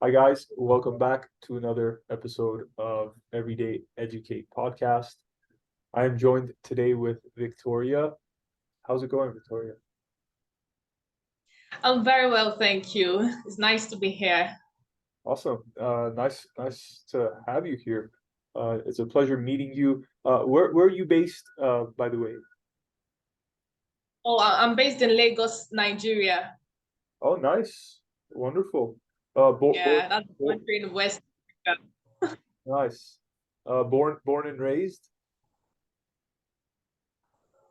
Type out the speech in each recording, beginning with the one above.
Hi, guys. Welcome back to another episode of Everyday Educate podcast. I am joined today with Victoria. How's it going, Victoria? I'm very well, thank you. It's nice to be here. Awesome. Nice to have you here. It's a pleasure meeting you. Where are you based, by the way? Oh, I'm based in Lagos, Nigeria. Oh, nice. Wonderful. Born, Yeah, that's the country in West Africa. nice. Born and raised.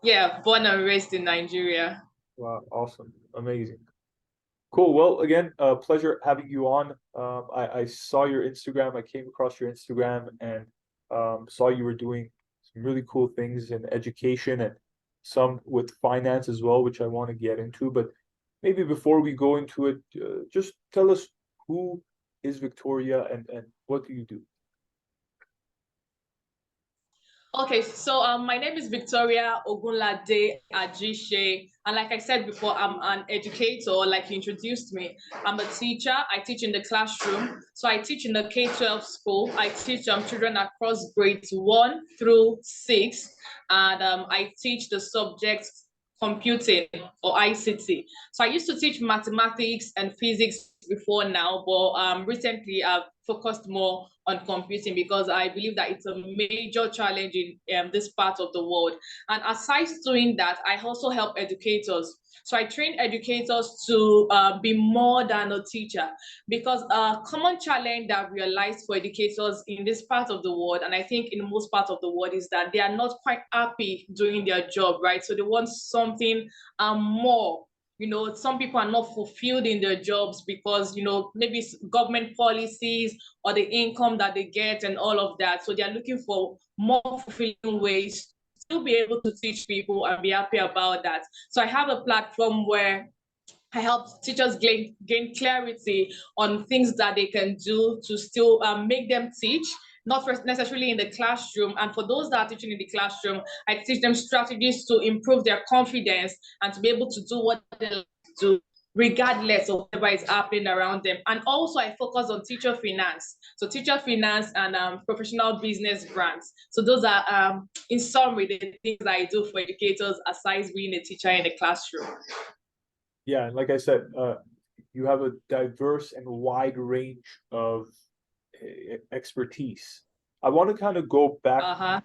Yeah, born and raised in Nigeria. Wow, awesome, amazing. Cool. Well, again, pleasure having you on. I saw your Instagram. I came across your Instagram and saw you were doing some really cool things in education and some with finance as well, which I want to get into. But maybe before we go into it, just tell us who is Victoria and what do you do? Okay, so my name is Victoria Ogunlade-Ajise, and like I said before, I'm an educator. Like you introduced me, I'm a teacher. I teach in the classroom. So I teach in the K-12 school. I teach children across grades 1 through 6, and I teach the subject computing or ICT. So I used to teach mathematics and physics before now, but recently I've focused more on computing because I believe that it's a major challenge in this part of the world. And aside doing that, I also help educators. So I train educators to be more than a teacher because a common challenge that I've realized for educators in this part of the world, and I think in most parts of the world, is that they are not quite happy doing their job, right? So they want something more. Some people are not fulfilled in their jobs because maybe it's government policies or the income that they get and all of that. So they're looking for more fulfilling ways to be able to teach people and be happy about that. So I have a platform where I help teachers gain clarity on things that they can do to still make them teach, not necessarily in the classroom. And for those that are teaching in the classroom, I teach them strategies to improve their confidence and to be able to do what they like to do, regardless of whatever is happening around them. And also, I focus on teacher finance. So, teacher finance and professional business grants. So, those are, in summary, the things that I do for educators aside being a teacher in the classroom. Yeah, and like I said, you have a diverse and wide range of expertise. I want to kind of go back Uh-huh.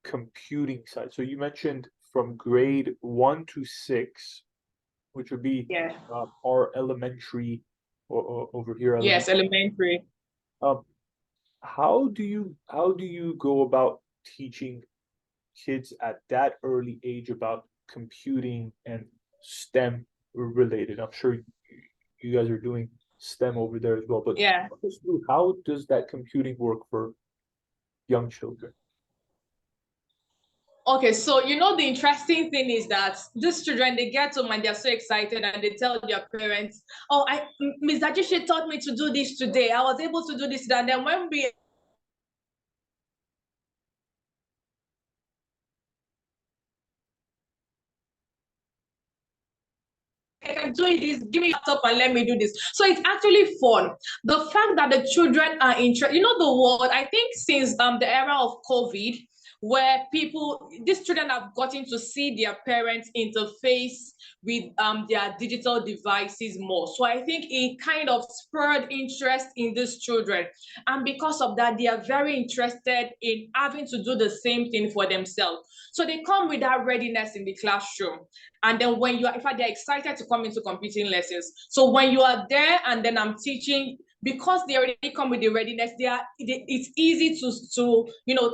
computing side. So you mentioned from grade 1 to 6, which would be Yeah. our elementary or over here Yes, elementary. elementary. Um, how do you go about teaching kids at that early age about computing and STEM related? I'm sure you guys are doing STEM over there as well, but Yeah. walk us through, how does that computing work for young children? Okay, so the interesting thing is that these children, they get home and they're so excited and they tell their parents, "Oh, Miss Ajishe taught me to do this today. I was able to do this." And then when we I can do this, give me laptop and let me do this. So it's actually fun. The fact that the children are interested, the world, I think since the era of COVID, where these children have gotten to see their parents interface with their digital devices more. So I think it kind of spurred interest in these children. And because of that, they are very interested in having to do the same thing for themselves. So they come with that readiness in the classroom. And then when in fact, they're excited to come into computing lessons. So when you are there and then I'm teaching, because they already come with the readiness, it's easy to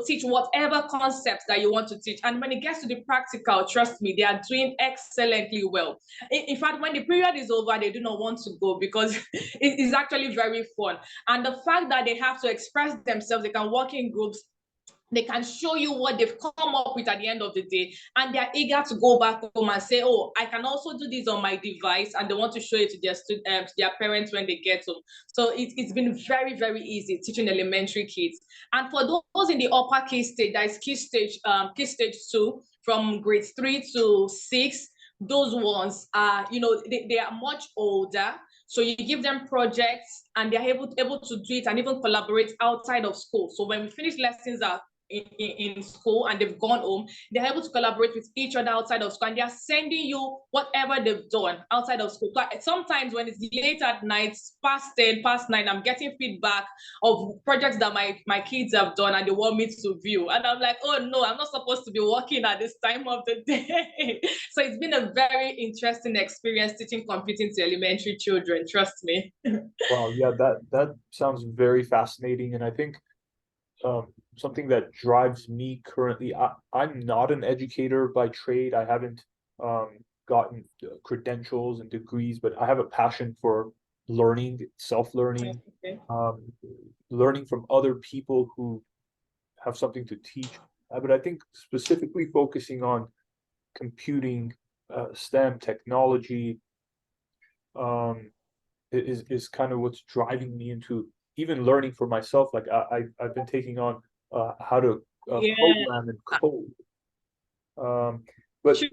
teach whatever concepts that you want to teach. And when it gets to the practical, trust me, they are doing excellently well. In fact, when the period is over, they do not want to go because it is actually very fun. And the fact that they have to express themselves, they can work in groups, they can show you what they've come up with at the end of the day, and they're eager to go back home and say, "Oh, I can also do this on my device," and they want to show it to their parents when they get home. So it's been very, very easy teaching elementary kids. And for those in the upper key stage, that is key stage 2, from grade 3 to 6, those ones are, they are much older. So you give them projects and they're able to do it and even collaborate outside of school. So when we finish lessons at in school and they've gone home, they're able to collaborate with each other outside of school and they're sending you whatever they've done outside of school. But sometimes when it's late at night, past 10, past 9, I'm getting feedback of projects that my kids have done and they want me to view. And I'm like, oh no, I'm not supposed to be working at this time of the day. So it's been a very interesting experience teaching computing to elementary children, trust me. Wow, yeah, that sounds very fascinating. And I think something that drives me currently, I'm not an educator by trade. I haven't gotten credentials and degrees, but I have a passion for learning, self-learning, Okay. learning from other people who have something to teach. But I think specifically focusing on computing, STEM technology, is kind of what's driving me into even learning for myself. Like I've been taking on how to Yeah, program and code. But true.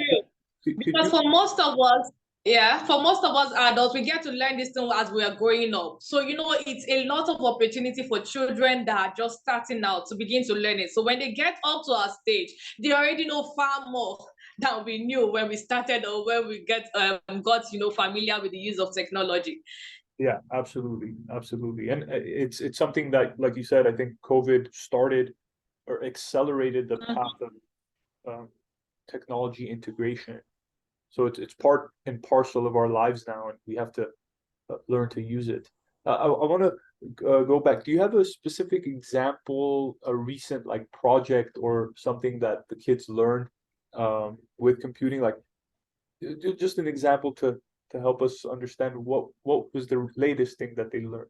could Because you? for most of us, yeah, for most of us adults, we get to learn this thing as we are growing up. So, it's a lot of opportunity for children that are just starting out to begin to learn it. So when they get up to our stage, they already know far more than we knew when we started or when we got familiar with the use of technology. Yeah, absolutely, absolutely. And it's something that, like you said, I think COVID started or accelerated the path of um, technology integration. So it's part and parcel of our lives now, and we have to learn to use it. I want to go back. Do you have a specific example, a recent like project or something that the kids learned with computing? Like just an example to help us understand what was the latest thing that they learned.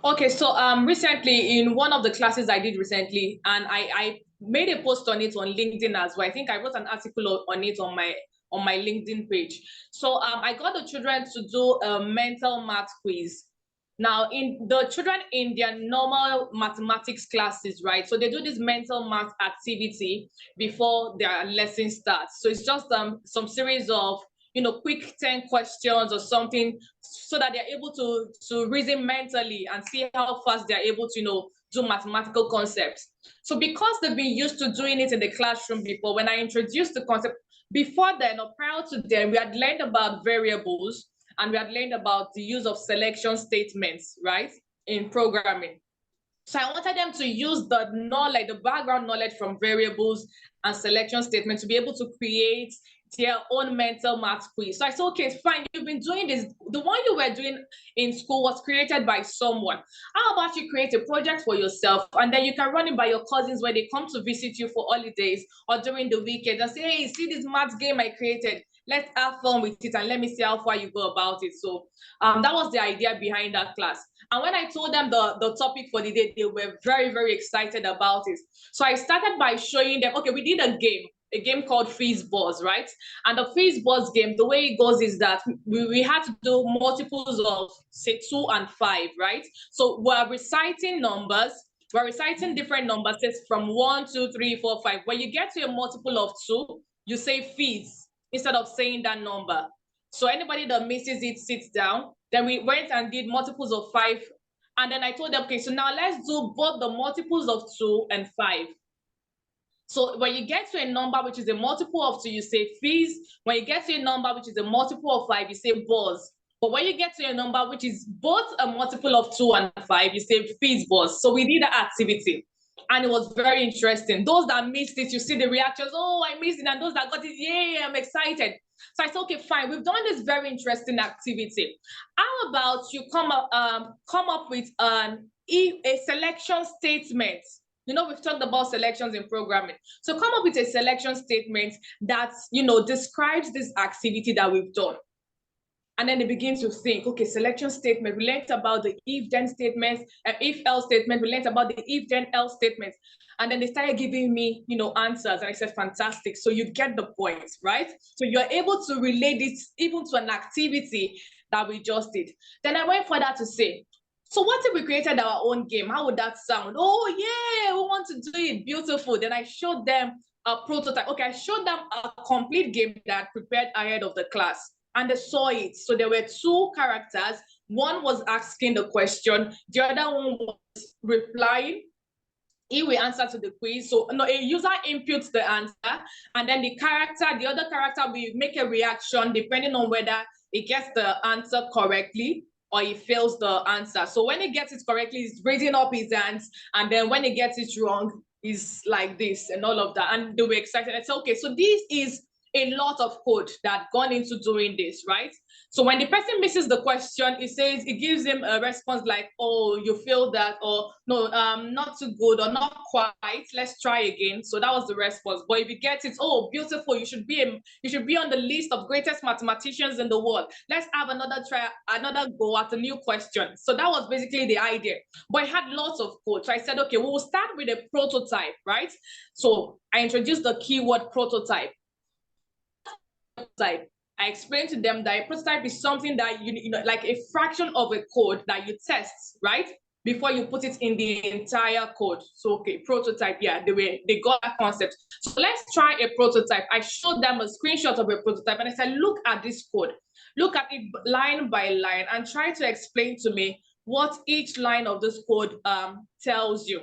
Okay, so recently in one of the classes I did recently, and I made a post on it on LinkedIn as well. I think I wrote an article on it on my LinkedIn page. So I got the children to do a mental math quiz. Now, in the children in their normal mathematics classes, right? So they do this mental math activity before their lesson starts. So it's just some series of quick 10 questions or something so that they're able to reason mentally and see how fast they're able to do mathematical concepts. So because they've been used to doing it in the classroom before, when I introduced the concept before then or prior to then, we had learned about variables and we had learned about the use of selection statements, right, in programming. So I wanted them to use the knowledge, the background knowledge from variables and selection statements to be able to create their own mental math quiz. So I said, okay, fine, you've been doing this. The one you were doing in school was created by someone. How about you create a project for yourself and then you can run it by your cousins when they come to visit you for holidays or during the weekend and say, hey, see this math game I created. Let's have fun with it and let me see how far you go about it. So that was the idea behind that class. And when I told them the topic for the day, they were very, very excited about it. So I started by showing them, okay, we did a game called Freeze Buzz, right? And the Freeze Buzz game, the way it goes is that we had to do multiples of, say, 2 and 5, right? So we're reciting numbers. We're reciting different numbers from 1, 2, 3, 4, 5. When you get to a multiple of 2, you say fees instead of saying that number. So anybody that misses it sits down. Then we went and did multiples of 5. And then I told them, okay, so now let's do both the multiples of 2 and 5. So when you get to a number which is a multiple of 2, you say fees. When you get to a number which is a multiple of 5, you say buzz. But when you get to a number which is both a multiple of 2 and 5, you say fees buzz. So we did that activity. And it was very interesting. Those that missed it, you see the reactions, oh, I missed it. And those that got it, yay, I'm excited. So I said, okay, fine. We've done this very interesting activity. How about you come up with a selection statement? We've talked about selections in programming. So come up with a selection statement that, describes this activity that we've done. And then they begin to think, okay, selection statement. We learned about the if-then statements, if-else statement. We learned about the if-then-else statements. And then they started giving me, answers. And I said, fantastic. So you get the point, right? So you're able to relate this even to an activity that we just did. Then I went further to say, so what if we created our own game? How would that sound? Oh, yeah, we want to do it. Beautiful. Then I showed them a prototype. Okay, I showed them a complete game that I prepared ahead of the class, and they saw it. So there were two characters. One was asking the question, the other one was replying. He will answer to the quiz. So no, a user inputs the answer, and then the other character will make a reaction depending on whether it gets the answer correctly or he fails the answer. So when he gets it correctly, he's raising up his hands, and then when he gets it wrong, he's like this and all of that. And they were excited. I said, okay, so this is a lot of code that gone into doing this, right? So when the person misses the question, it gives him a response like, oh, you failed that, or no, not too good, or not quite. Let's try again. So that was the response. But if you get it, oh, beautiful, you should be on the list of greatest mathematicians in the world. Let's have another try, another go at a new question. So that was basically the idea. But it had lots of code. So I said, okay, we will start with a prototype, right? So I introduced the keyword prototype. I explained to them that a prototype is something that you know, like a fraction of a code that you test, right? Before you put it in the entire code. So, okay, prototype, yeah, they got that concept. So let's try a prototype. I showed them a screenshot of a prototype and I said, look at this code. Look at it line by line and try to explain to me what each line of this code tells you.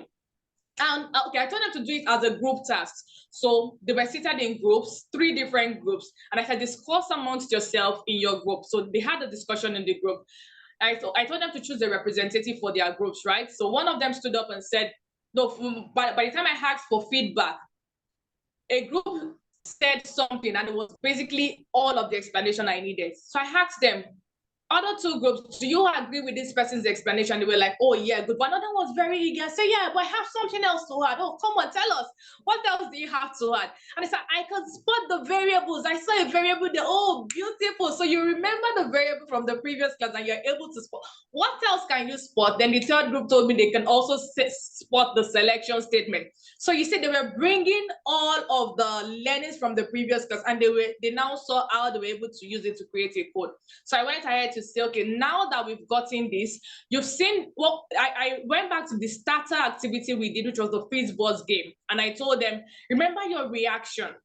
And okay, I told them to do it as a group task. So they were seated in groups, 3 different groups. And I said, discuss amongst yourself in your group. So they had a discussion in the group. I told them to choose a representative for their groups, right? So one of them stood up and said, no, by the time I asked for feedback, a group said something and it was basically all of the explanation I needed. So I asked them, other 2 groups, do you agree with this person's explanation? They were like, oh yeah, good. But another was very eager. Say, yeah, but I have something else to add. Oh, come on, tell us. What else do you have to add? And I said, I can spot the variables. I saw a variable there. Oh, beautiful. So you remember the variable from the previous class and you're able to spot. What else can you spot? Then the 3rd group told me they can also spot the selection statement. So you see, they were bringing all of the learnings from the previous class and they now saw how they were able to use it to create a code. So I went ahead to say, okay, now that we've gotten this, you've seen, well, I went back to the starter activity we did, which was the Fizzbuzz game. And I told them, remember your reaction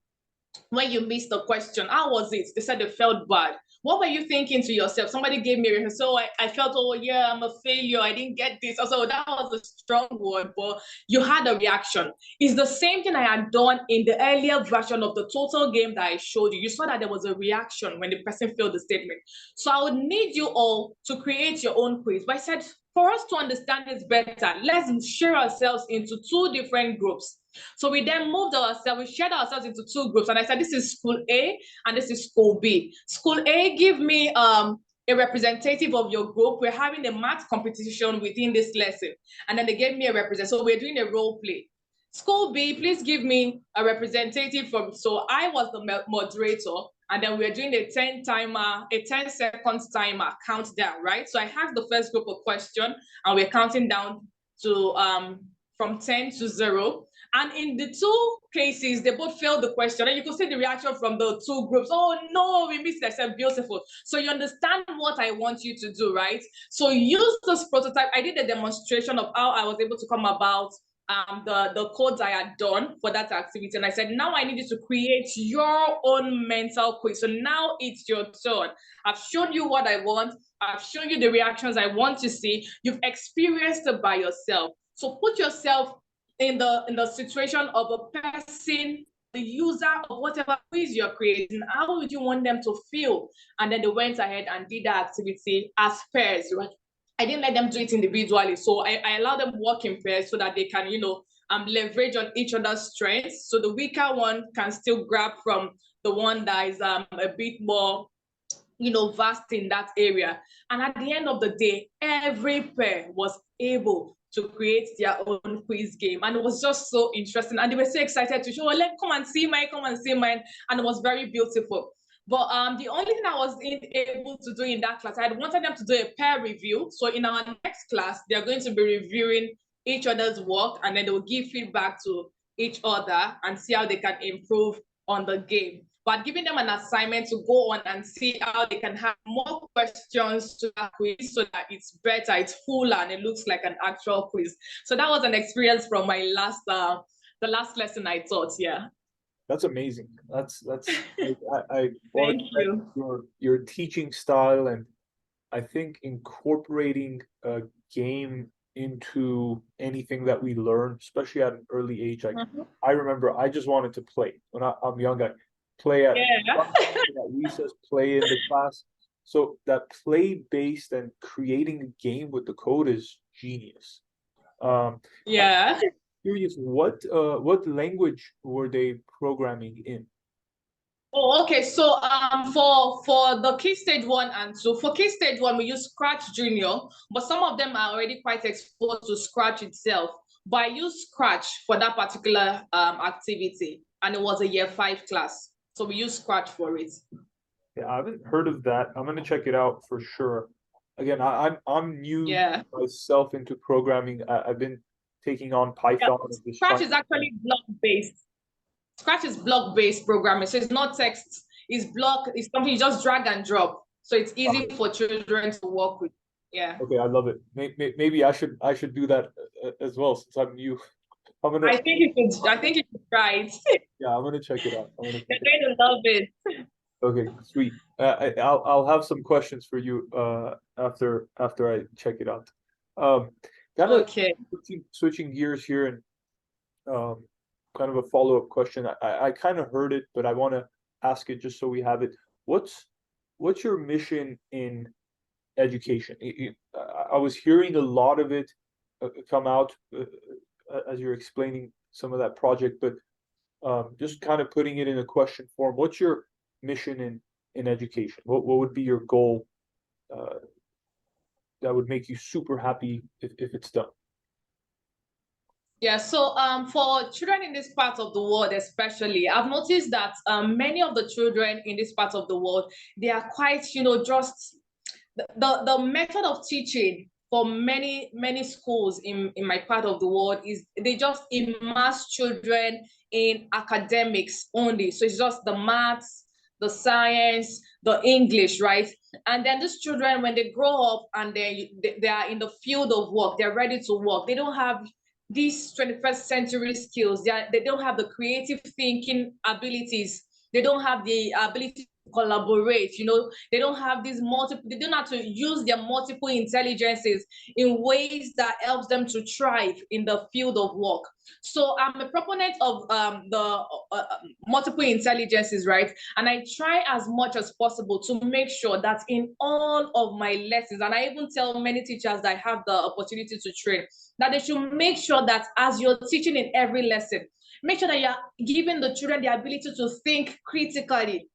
when you missed the question. How was it? They said they felt bad. What were you thinking to yourself? Somebody gave me a reason. So I felt, oh yeah, I'm a failure. I didn't get this. Also, that was a strong word, but you had a reaction. It's the same thing I had done in the earlier version of the total game that I showed you. You saw that there was a reaction when the person filled the statement. So I would need you all to create your own quiz. But I said, for us to understand this better, let's share ourselves into 2 different groups. So we then we shared ourselves into 2 groups. And I said, this is school A and this is school B. School A, give me a representative of your group. We're having a math competition within this lesson. And then they gave me a representative. So we're doing a role play. School B, please give me a representative from, so I was the moderator, and then we're doing a 10-seconds timer countdown, right? So I asked the first group a question, and we're counting down to from 10 to 0. And in the 2 cases, they both failed the question. And you could see the reaction from the 2 groups. Oh no, we missed it. I said, beautiful. So you understand what I want you to do, right? So use this prototype. I did a demonstration of how I was able to come about the codes I had done for that activity. And I said, now I need you to create your own mental quiz. So now it's your turn. I've shown you what I want. I've shown you the reactions I want to see. You've experienced it by yourself. So put yourself in the situation of a person, the user of whatever quiz you're creating. How would you want them to feel? And then they went ahead and did that activity as pairs, right? I didn't let them do it individually. So I allowed them work in pairs so that they can, leverage on each other's strengths. So the weaker one can still grab from the one that is a bit more, vast in that area. And at the end of the day, every pair was able to create their own quiz game. And it was just so interesting. And they were so excited to show, come and see mine, come and see mine. And it was very beautiful. But the only thing I was able to do in that class, I had wanted them to do a peer review. So in our next class, they're going to be reviewing each other's work, and then they will give feedback to each other and see how they can improve on the game. But giving them an assignment to go on and see how they can have more questions to that quiz so that it's better, it's fuller, and it looks like an actual quiz. So that was an experience from my the last lesson I taught, yeah. That's amazing. I want Thank to commend you. your teaching style, and I think incorporating a game into anything that we learn, especially at an early age. Like Mhm. I remember, I just wanted to play when I'm young. I play at Yeah. recess, play in the class. So that play based and creating a game with the code is genius. I'm Yeah. curious, what language were they programming in? Oh, okay. So for the key stage 1 and 2, for key stage 1, we use Scratch Junior, but some of them are already quite exposed to Scratch itself. But I use Scratch for that particular activity, and it was a year 5 class. So we use Scratch for it. Yeah, I haven't heard of that. I'm gonna check it out for sure. Again, I'm new Yeah. myself into programming. I've been taking on Yeah. Python and just Scratch trying. is actually block based. Scratch is block-based programming, so it's not text. It's block. It's something you just drag and drop, so it's easy for children to work with. Yeah, Okay, I love it. Maybe I should do that as well since I'm new. I'm gonna I think you should. I think you should try it. yeah, I'm gonna check it out. I'm gonna check You're it out. going to love it. Okay, sweet. I'll have some questions for you after I check it out. Um, kind of Okay. switching gears here and um, kind of a follow-up question. I kind of heard it, but I want to ask it just so we have it. What's your mission in education? I was hearing a lot of it come out as you're explaining some of that project, but just kind of putting it in a question form. What's your mission in education? What would be your goal uh, that would make you super happy if it's done? Yeah, so for children in this part of the world, especially, I've noticed that many of the children in this part of the world, they are quite, just the method of teaching for many schools in my part of the world is they just immerse children in academics only. So it's just the maths, the science, the English, right? And then these children, when they grow up and they are in the field of work, they're ready to work. They don't have these 21st century skills. They don't have the creative thinking abilities. They don't have the ability to collaborate. They don't have these multiple. They don't have to use their multiple intelligences in ways that helps them to thrive in the field of work. So I'm a proponent of the multiple intelligences, right? And I try as much as possible to make sure that in all of my lessons, and I even tell many teachers that I have the opportunity to train, that they should make sure that as you're teaching in every lesson, make sure that you're giving the children the ability to think critically.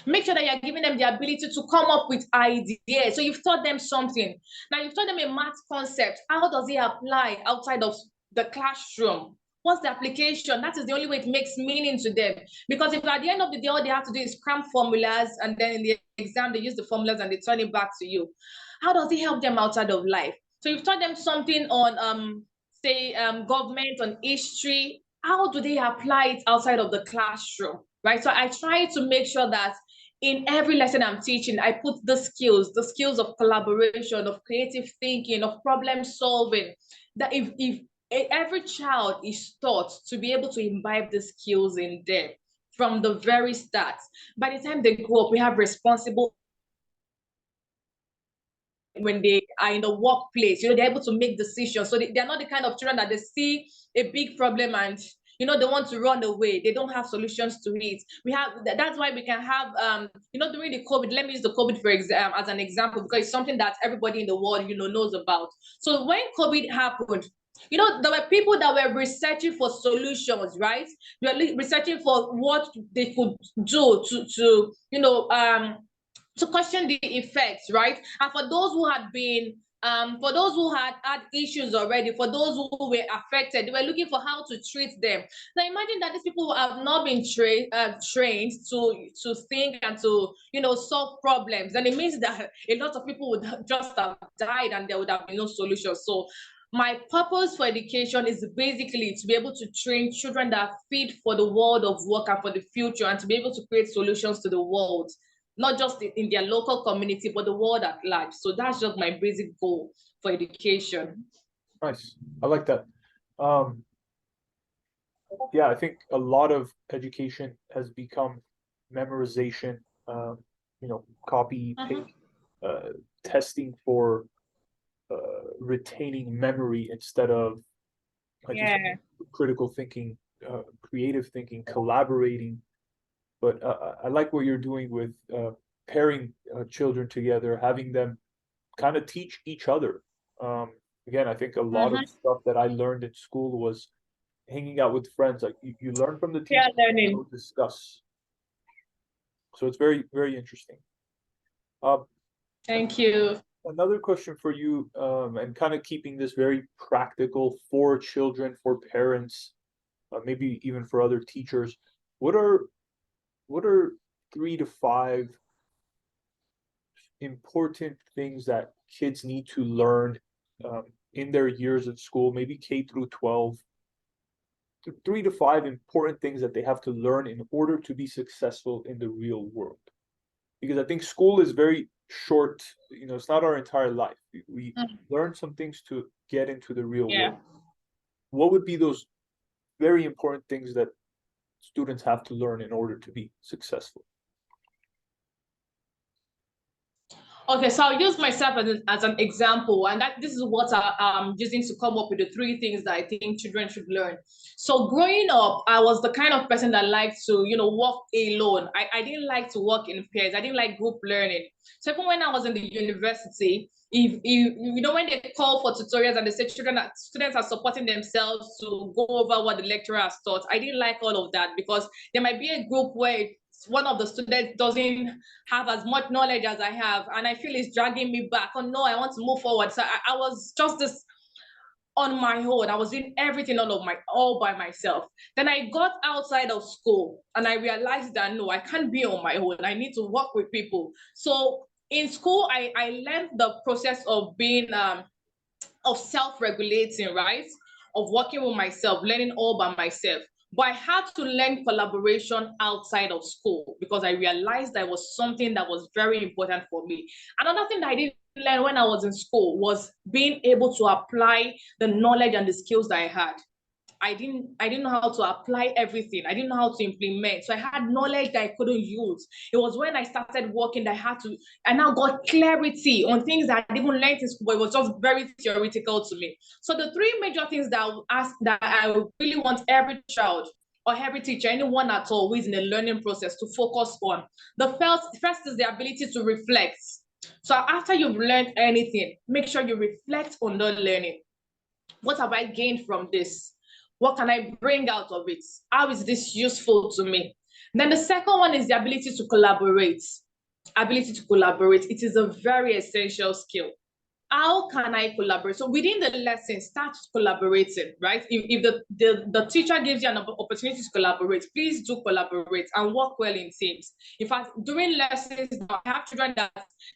Make sure that you're giving them the ability to come up with ideas. So you've taught them something. Now you've taught them a math concept. How does it apply outside of the classroom? What's the application? That is the only way it makes meaning to them. Because if at the end of the day, all they have to do is cram formulas, and then in the exam, they use the formulas and they turn it back to you. How does it help them outside of life? So you've taught them something on, say, government, on history. How do they apply it outside of the classroom? Right. So I try to make sure that in every lesson I'm teaching, I put the skills of collaboration, of creative thinking, of problem solving. That if every child is taught to be able to imbibe the skills in them from the very start, by the time they grow up, we have responsible when they are in the workplace, they're able to make decisions. So they're not the kind of children that they see a big problem and they want to run away. They don't have solutions to it. That's why we can have during the COVID, let me use the COVID as an example, because it's something that everybody in the world knows about. So when COVID happened, there were people that were researching for solutions, right? They were researching for what they could do to question the effects, right? And for those who had been, for those who had issues already, for those who were affected, they were looking for how to treat them. Now imagine that these people have not been trained to think and to solve problems, and it means that a lot of people would just have died, and there would have been no solution. So my purpose for education is basically to be able to train children that are fit for the world of work and for the future, and to be able to create solutions to the world, not just in their local community, but the world at large. So that's just my basic goal for education. Nice. I like that. Um, yeah, I think a lot of education has become memorization, copy, Mhm. paste, uh, testing for retaining memory instead of, like you said, Yeah. critical thinking, creative thinking, collaborating. But I like what you're doing with pairing children together, having them kind of teach each other. Um, Again, I think a lot of Mhm. stuff that I learned in school was hanging out with friends. Like you learn from the Yeah, teacher, learning. go discuss. So it's very, very interesting. Um, Thank you. Another question for you, and kind of keeping this very practical for children, for parents, maybe even for other teachers. What are what are 3 to 5 important things that kids need to learn in their years at school, maybe K through 12? 3 to 5 important things that they have to learn in order to be successful in the real world. Because I think school is very short, it's not our entire life. We Mm. learn some things to get into the real Yeah. world. What would be those very important things that students have to learn in order to be successful? Okay, so I'll use myself as an example, and that this is what I'm using to come up with the three things that I think children should learn. So growing up, I was the kind of person that liked to, work alone. I didn't like to work in pairs. I didn't like group learning. So even when I was in the university, if when they call for tutorials and they say students are supporting themselves to go over what the lecturer has taught, I didn't like all of that because there might be a group where one of the students doesn't have as much knowledge as I have, and I feel it's dragging me back. Oh no, I want to move forward. So I was just this on my own. I was doing everything all by myself. Then I got outside of school and I realized that no, I can't be on my own. I need to work with people. So in school, I learned the process of being of self-regulating, right? Of working with myself, learning all by myself. But I had to learn collaboration outside of school because I realized that was something that was very important for me. Another thing that I didn't learn when I was in school was being able to apply the knowledge and the skills that I had. I didn't know how to apply everything. I didn't know how to implement. So I had knowledge that I couldn't use. It was when I started working that I now got clarity on things that I didn't learn in school, but it was just very theoretical to me. So the three major things that I really want every child or every teacher, anyone at all who is in a learning process to focus on. The first is the ability to reflect. So after you've learned anything, make sure you reflect on the learning. What have I gained from this? What can I bring out of it? How is this useful to me? Then the second one is the ability to collaborate. Ability to collaborate. It is a very essential skill. How can I collaborate? So within the lesson, start collaborating, right? If the teacher gives you an opportunity to collaborate, please do collaborate and work well in teams. In fact, during lessons, I have children that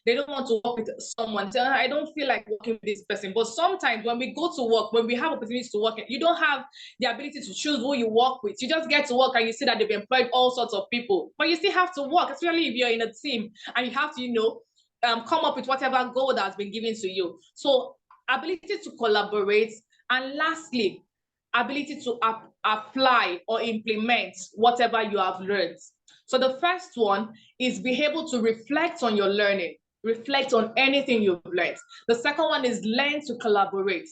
they don't want to work with someone. So I don't feel like working with this person. But sometimes when we go to work, when we have opportunities to work, you don't have the ability to choose who you work with. You just get to work and you see that they've employed all sorts of people. But you still have to work, especially if you're in a team and you have to, come up with whatever goal that has been given to you. So ability to collaborate, and lastly, ability to apply or implement whatever you have learned. So the first one is be able to reflect on your learning, reflect on anything you've learned. The second one is learn to collaborate.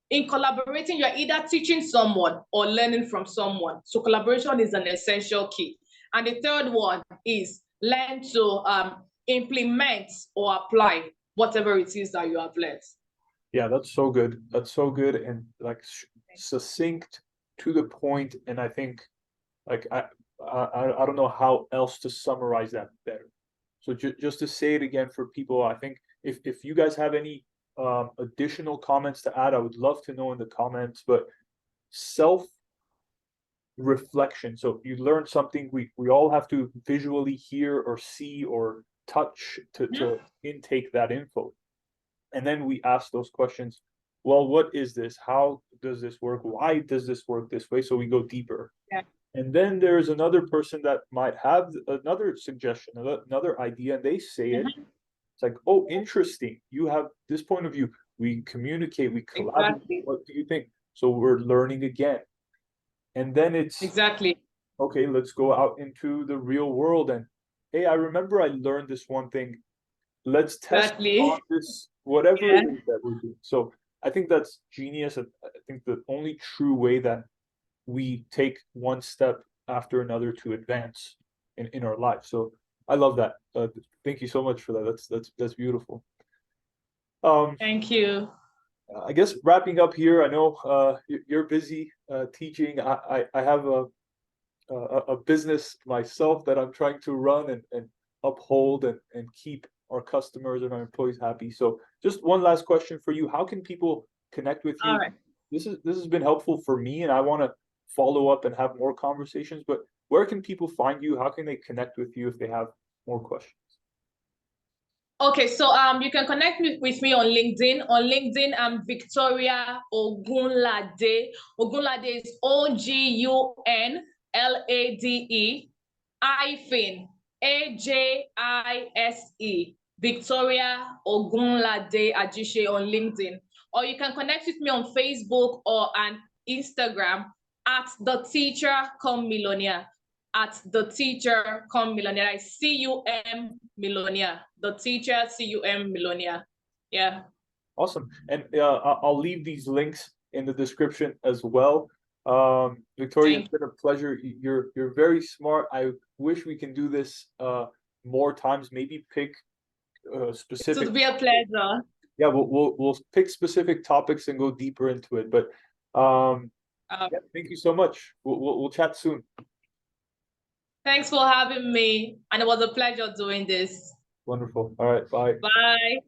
In collaborating, you're either teaching someone or learning from someone. So collaboration is an essential key. And the third one is learn to implement or apply whatever it is that you have learned. Yeah, that's so good. That's so good and like succinct to the point. And I think like I don't know how else to summarize that better. So just to say it again for people, I think if you guys have any additional comments to add, I would love to know in the comments. But self reflection. So you learn something, we all have to visually hear or see or touch to intake that info. And then we ask those questions. Well, what is this? How does this work? Why does this work this way? So we go deeper. Yeah. And then there's another person that might have another suggestion, another idea, and they say it. Mhm. It's like, oh, interesting. You have this point of view. We communicate, we collaborate. Exactly. What do you think? So we're learning again. And then it's, Exactly. okay, let's go out into the real world. And hey, I remember I learned this one thing. Let's test on Exactly. this, whatever Yeah. it is that we're doing. So I think that's genius. And I think the only true way that we take one step after another to advance in our life. So I love that. Thank you so much for that. That's beautiful. Um, Thank you. I guess wrapping up here, I know you're busy teaching. I have a business myself that I'm trying to run and uphold and keep our customers and our employees happy. So just one last question for you. How can people connect with All you? right. This has been helpful for me and I want to follow up and have more conversations, but where can people find you? How can they connect with you if they have more questions? Okay, so you can connect with me on LinkedIn. On LinkedIn, I'm Victoria Ogunlade. Ogunlade is Ogunlade hyphen Ajise. Victoria Ogunlade-Ajise on LinkedIn. Or you can connect with me on Facebook or on Instagram at the teacher come millionaire. At the teacher come millionaire. CUM millionaire. The teacher CUM millionaire. Yeah. Awesome. And I'll leave these links in the description as well. Victoria, it's Thank you. been a pleasure. You're very smart. I wish we can do this more times. Maybe pick It specific. would be a pleasure. Yeah, we'll pick specific topics and go deeper into it. But Uh, yeah, thank you so much. We'll chat soon. Thanks for having me. And it was a pleasure doing this. Wonderful. All right, bye. Bye.